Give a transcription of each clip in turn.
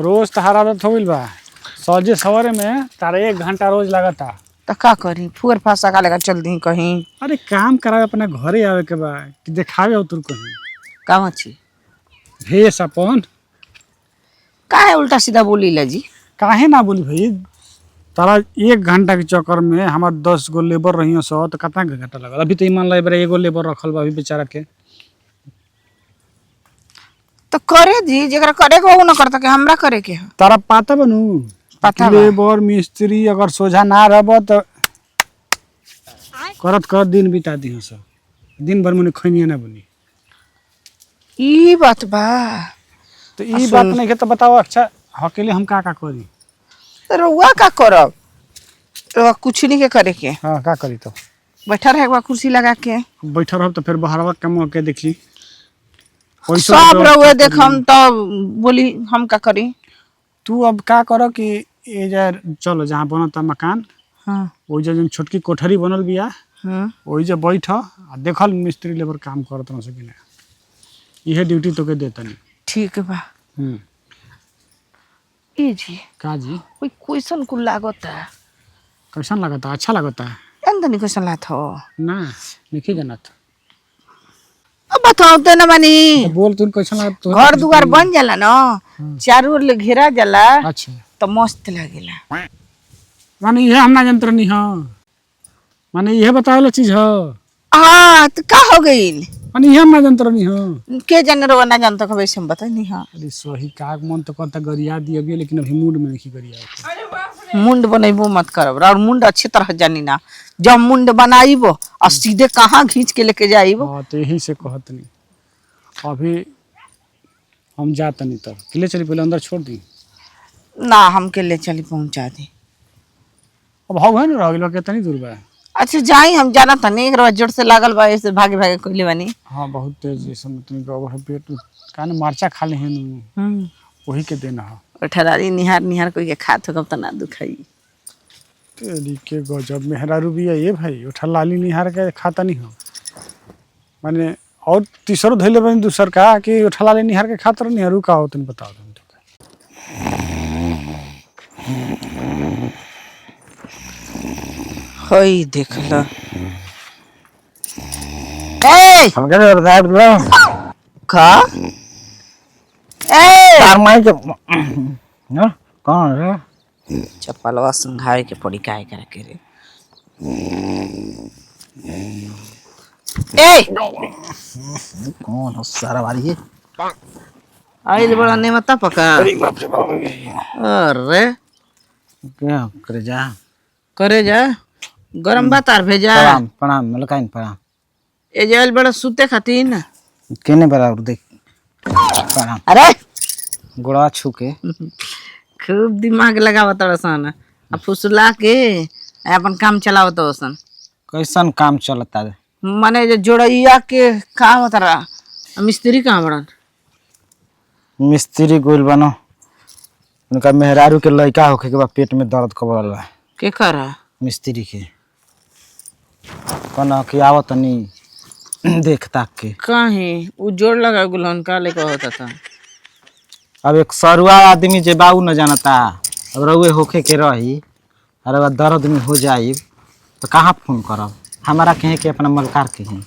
रोज तहार आदत हो गइल बा। सजे सवारे में तारा 1 घंटा रोज लगता। तो का करी फुअर फासा का लेकर चल दी कहीं। अरे काम करावे अपने घरे आवे के बा कि देखावे हो तू कहीं। काम अच्छी भेस अपन का है उल्टा सीधा बोली ला जी। काहे ना बोली भाई। तारा 1 घंटा के चक्कर में हमार 10 गो लेबर रही सो तो कितना घंटा लगल। अभी तो ईमान ला एगो लेबर रखल बा अभी बेचारा के। तो करे दी जरा करे को न करता के हमरा करे के तारा पता बनू पता बा। लेबर मिस्त्री अगर सोझा ना रहब तो करत दिन बिता दी सो। दिन भर मुने खैनिया ना बनी। ई बात बा तो ई बात नहीं के तो बताओ। अच्छा अकेले हम का करी। रुआ का करब रुआ कुछ नहीं के करे के। हाँ का करी तो बैठा रहे कुर्सी लगा के बैठा रह तो फिर बहरवा कम के देखी सब रहुए देख हम तो बोली हम का करी। तू अब का करो कि ये जा चलो जहाँ बनता मकान हाँ वही जो छोटकी कोठरी बनल बिया हाँ वही जो बैठ आ देखल मिस्त्री लेबर काम करत न सकी ना। इहे ड्यूटी तो के देतनी। ठीक बा। ई जी का जी कोई क्वेश्चन को लागता कैसन लगता। अच्छा लगता अंदर क्वेश्चन लात हो ना नहीं जानत। अब बताओ तो ना मानी तो बोल तू कैसन लगता। घर दुआर बन जाला ना चारों ओर ले घेरा जाला अच्छा तो मस्त लगेला। माने ये हम ना जानत नहीं हो। माने ये बतावला चीज हो। हाँ तो का हो गई माने ये हम ना जानत नहीं हो। के जाने रो ना जानता कब ऐसे हम बता नहीं। हाँ अरे सही का मन तो करता गरिया दी अभी लेकिन अभी मूड में नहीं गरिया। मुंड बनैबो मत करब और मुंड अच्छी तरह जानी ना। जब मुंड बनाइबो और सीधे कहाँ खींच के लेके जाइबो। हाँ तो यही से कहत नहीं। अभी हम जात नहीं तब किले चली पहले अंदर छोड़ दी। ना हम के ले चली पहुंचा दे। अब भाव है ना रह गइल कितना दूर बा। अच्छा जाई हम जाना था नहीं एक जोर से लागल बा ऐसे भागे भागे कोइले बनी। हाँ बहुत तेज जैसे तुम गोबर पेट काने मरचा खा ले हैं वही के देना है। ठरारी निहार निहार कोई के खात हो कब तो ना दुखाई। तेरी के गजब मेहरारू भी है ये भाई उठा लाली निहार के खाता नहीं हो। माने और तीसरो धैले बनी दूसर का कि उठा लाली निहार के खाता नहीं हरू का हो तुम बताओ तुम तो। होई देख लो ए हम क्या बताया बोलो का ए चार माई के ना कौन है चप्पलवा संघावे के पड़ी काय करे के रे। ए कौन हो सारा वाली है आइल बड़ा नेमता पका। अरे बाप रे बाप अरे क्या करे जा करे जा गरम बात आर भेजा। प्रणाम प्रणाम मलकाइन प्रणाम ए जाइल बड़ा सुते खातिर ना केने बराबर देख प्रणाम अरे गोड़ा छू के खूब दिमाग लगावत सन आ फुसला के अपन काम चलावत सन। कैसन काम चलता है माने जो जोड़ैया के काम होता रहा मिस्त्री कहाँ बड़न। मिस्त्री गोल बनो उनका मेहरारू के लड़का होके के बाद पेट में दर्द कबरल बा के करा मिस्त्री के कना कि आवत नहीं देख ताक के काहे उ जोड़ लगा गुलन का लेके होता था। अब एक सरुआ आदमी जे बाऊ न जानता अब रउए होके के रही अरे बाद दर्द में हो जाई तो कहाँ फोन करब हमारा कहे के अपना मलकार के हैं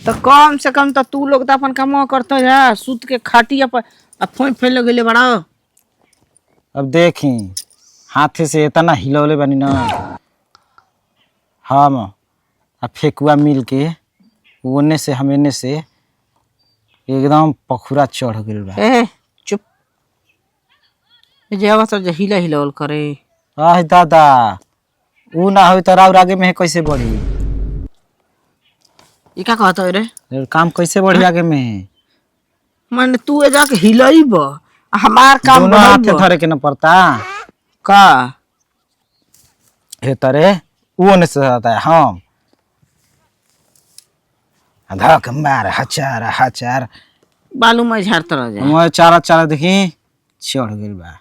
तो कम से कम तो तू लोग तो अपन काम करता है सूत के खाटिया पर फोन फैल गए बड़ा। अब देखी हाथे से इतना हिलौले बनी ना हम आ फेकुआ मिल के ओने से हम एने से एकदम पखुरा चढ़ गइल बा। ए चुप जे आवाज सब हिला हिलावल करे। आह दादा ऊ ना हो तो राउर आगे में कैसे बढ़ी ई का कहत रे काम कैसे बढ़ी आगे में माने तू ए जाके हिलईब हमार काम दोनों हाथे बढ़ाइब धरे के न पड़ता का हे तरे वो ने से आता है हम धक मार हचार हचार बालू में झाड़ता रह जाए। हम चारा चारा देखी चढ़ गइल बा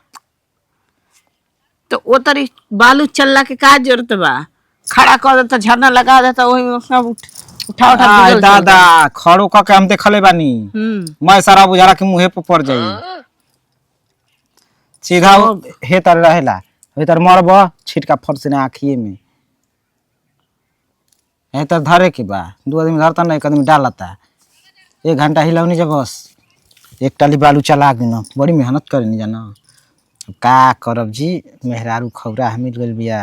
तो वो तरी बालू चलला के का जरूरत बा खड़ा कर देता झरना लगा देता वही में अपना उठा उठा आय बिगल दादा खड़ो का के हम देखले बानी चलता। मैं सारा बुझारा के मुंहे पे पड़ जाई सीधा हे तर रहेला हे तर मरब छिटका फट से आँखिए में हे तर धरे के बा 2 आदमी धरता ना 1 आदमी डालता 1 घंटा हिलौनी जब बस एक टाली बालू चला गिन बड़ी मेहनत करनी जाना का करब जी मेहरारू खौरा मिल गइल बिया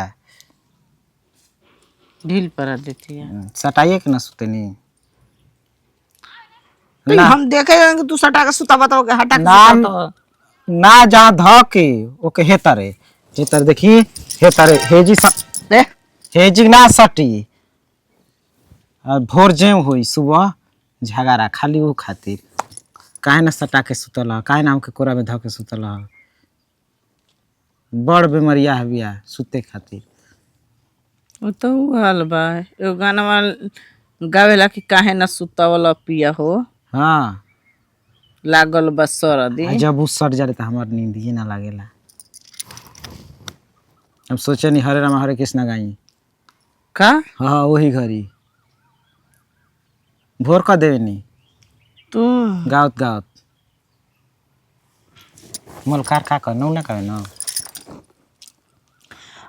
ढील पर देती है सटाइए के ना सुतेनी तो हम देखे कि तू सटा के सुता बताओ के हटा के ना सुता ना जहाँ ध के ओके हेतर देखी हेतरे हेजी देख हेजी ना सटी भोर जेम हुई सुबह झगड़ा खाली वो खातिर काहे ना सटा के सुतल काहे ना हमके कोरा में ध के सुतल बड़ बीमारिया है बिया सुते खातिर वो तो हाल बा एगो गाना गावेला कि काहे ना सुतावला पिया हो हाँ लागल बा सरदी जब वो सट जाए तो हमार नींद ही ना लागेला हम सोचे नहीं हरे रामा हरे कृष्णा गाई का हाँ वही घड़ी भोर का देवे नहीं तू गावत गावत मलकार का कर ना करे ना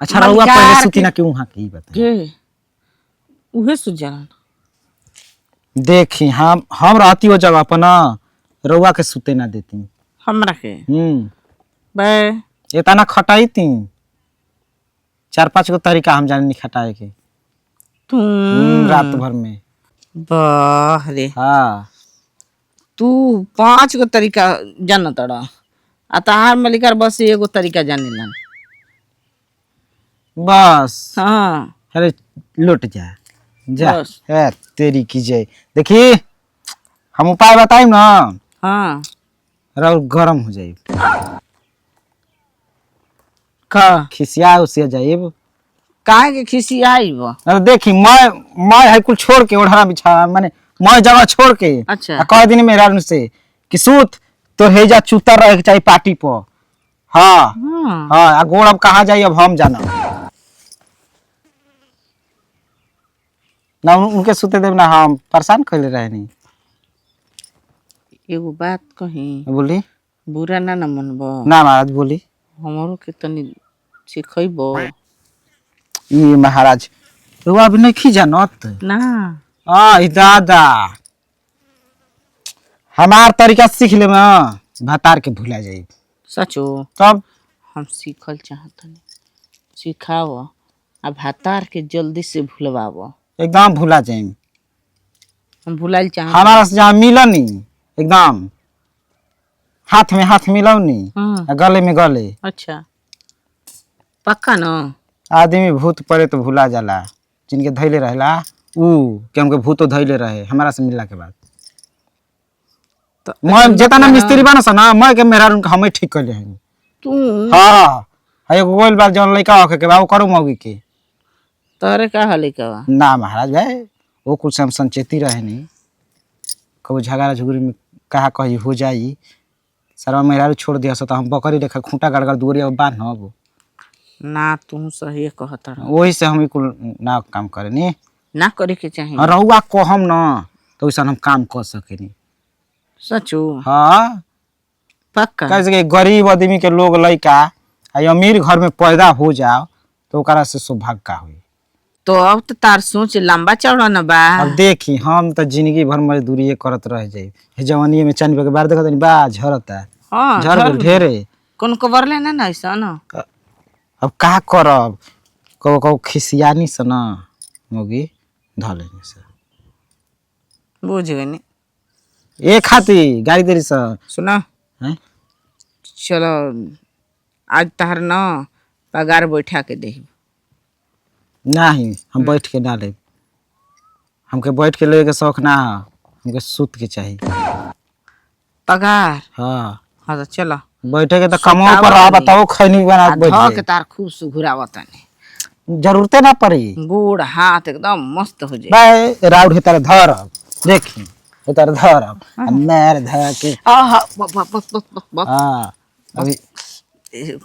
अच्छा रहुआ मलकार पहले के- सुती ना क्यों हाँ की बता के उहे सुजान देखी हम रहती वो जगह पर ना रउआ के सुते ना देती हमरा के बे इतना खटाई थी 4-5 गो तरीका हम जाने नहीं खटाए के तू रात भर में वाह रे हाँ तू 5 गो तरीका जानत रहा आ तहार मलिकार बस एगो तरीका जानेलन बस हाँ अरे लुट जा बस। है तेरी की जय देखी हम उपाय बताइम ना हाँ और गरम हो जाए का खिसिया उसिया जाइब काहे के खिसी आई वो अरे देखी मैं है कुल छोड़ के ओढ़ना बिछा माने मैं जगह छोड़ के अच्छा। कह दिन मेरा से कि सूत तो हेजा चूतर रहे के चाहिए पार्टी पर हाँ हाँ हाँ आ गोड़ अब कहाँ जाई अब हम जाना ना उनके सुते देव ना हम परेशान कैले रहे नहीं एगो बात कही बोली बुरा ना न मनबो ना महाराज बोली हमरो के तनी सिखैबो ये महाराज रुआ अभी नहीं जानत ना ई दादा हमार तरीका सीख ले भतार के भुला जाई सचो तब हम सीखल चाहतनी सिखाओ आ भातार के जल्दी से भूलवाओ एकदम भुला जाई हम भुलाइल चाहत हमारा से जहाँ मिलनी एकदम हाथ में हाथ मिलौनी हाँ आ गले में गले अच्छा पक्का न आदमी भूत पड़े तो भुला जाला जिनके धैले रहेला ऊ के हमके भूतो धैले रहे हमारा से मिलला के बाद तो मैं जेतना मिस्त्री बना सा ना मैं के मेहरा हमें ठीक कर ले हैं तू हाँ एगो गोल बार जौन लड़का होके के बाबू करू मौगी के तोरे का हले का ना महाराज भाई वो कुछ हम संचेती रहे नहीं कबो झगड़ा झुगड़ी में कहा कही हो जाई सारा मेहरारू छोड़ दिया सो तो हम बकरी लेखा खूंटा गड़गड़ दूरिया बांध हब ना तू सही कहत रह वही से हम कुल ना काम करे नी ना करे के चाहिए रहुआ कहम ना तो वैसा हम काम कर सके सचो हाँ पक्का कैसे कि गरीब आदमी के लोग लड़का अमीर घर में पैदा हो जाओ तो ओकरा से सौभाग्य का हुई तो अब तो तार सोच लंबा चौड़ा न बा अब देखी हम तो जिंदगी भर मजदूरी करत रह जाए जवानी में चंद के बार देखत बा झरता हाँ झर गेल ढेरे कौन कबर लेना ना ऐसा न अब का करब कबो कबो खिसियानी से ना मोगी धलेनी से बुझ गई ए खाती गाड़ी देरी से सुना हैं चलो आज तहर न पगार बैठा के दे नहीं हम बैठ के ना ले हमके बैठ के ले के शौक ना है हमके सूत के चाहिए पगार हाँ हाँ तो चलो बैठे के तो कमो पर रहा बताओ खैनी बना के बैठ धो जाए के तार खूब सुघुरावत नहीं जरूरते ना पड़ी गोड़ हाथ एकदम मस्त हो जाए बाय राउड है तारे धरब देखी है तारे धरब मेर धर के आहा बस हाँ अभी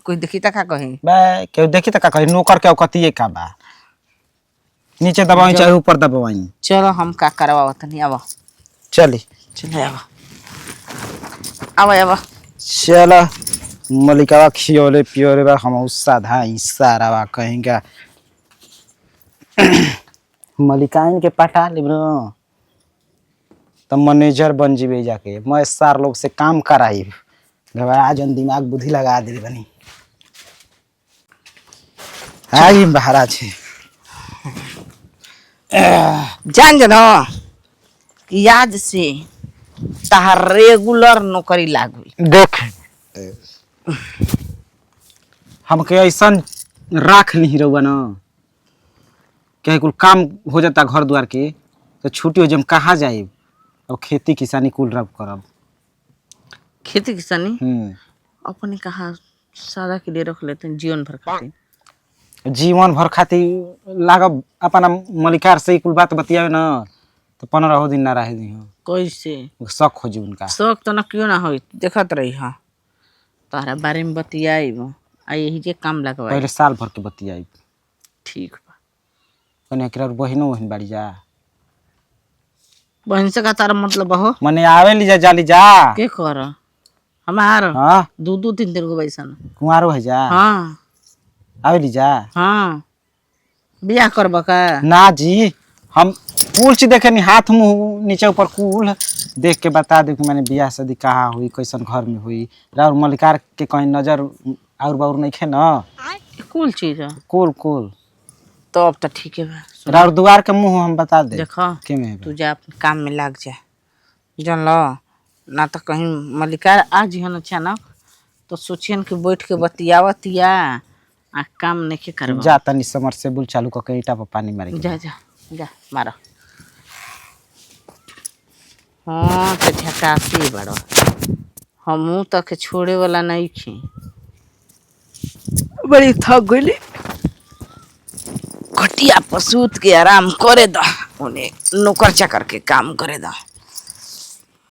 कोई देखी तक का कहीं बाय केहू देखी तो का कही नौकर के औकतिए का बा नीचे दबाई चाहे ऊपर दबाई चलो हम का करवावत नहीं आवा चली चले आवा आवा आवा चल मलिकावा खियोले पियोले बा हम साधा इशारा बा कहेंगे मलिकाइन के पटा ले ब्रो तो मैनेजर बन जीबे जाके मैं सार लोग से काम कराई आज दिमाग बुद्धि लगा दे बनी आई महाराज जान जना कि याद से तहार रेगुलर नौकरी लागू देख हमके ऐसा राख नहीं रहुआ ना क्या कुल काम हो जाता घर द्वार के तो छुट्टी हो जब कहाँ जाए अब खेती किसानी कुल रब करब खेती किसानी अपने कहा सादा के लिए रख लेते हैं जीवन भर खातिर जीवन भर खातिर लागब अपना मलिकार से कुल बात बतियावे ना तो 15 दिन ना रहे दी कैसे शौक हो जी उनका शौक तो ना क्यों ना हो देखत रही हाँ तारा बारे में बतियाई आ यही जे काम लगवाई पहले साल भर के बतियाई ठीक बा कने एकरा बहिनो बहिन बाड़ी जा बहन से का तारा मतलब हो मने आवे ली जा जाली जा के कर हमार हाँ 2-3 गो बैसन कुंवारो है जा हाँ आवे ली जा हाँ बियाह करब का ना जी हम कुल चीज देखे नहीं हाथ मुंह नीचे ऊपर कुल देख के बता दे कि मैंने बियाह शादी कहाँ हुई कैसन घर में हुई राउर मलिकार के कहीं नजर और बाउर नहीं खे ना कुल चीज है कुल कुल तो अब तो ठीक है बा राउर दुआर के मुंह हम बता दे देखो के में तू जा अपने काम में लग जा जान लो ना तो कहीं मलिकार आज है अचानक तो सोचियन कि बैठ के बतियावतिया आ काम नहीं करवा जा तनी समरसेबुल चालू करके ईटा पर पानी मारे जा जा जा मारो हाँ तो झकासी बड़ो हमू तक छोड़े वाला नहीं थी बड़ी थक गई घटिया पसूत के आराम करे दा उन्हें नौकर चाकर के काम करे दा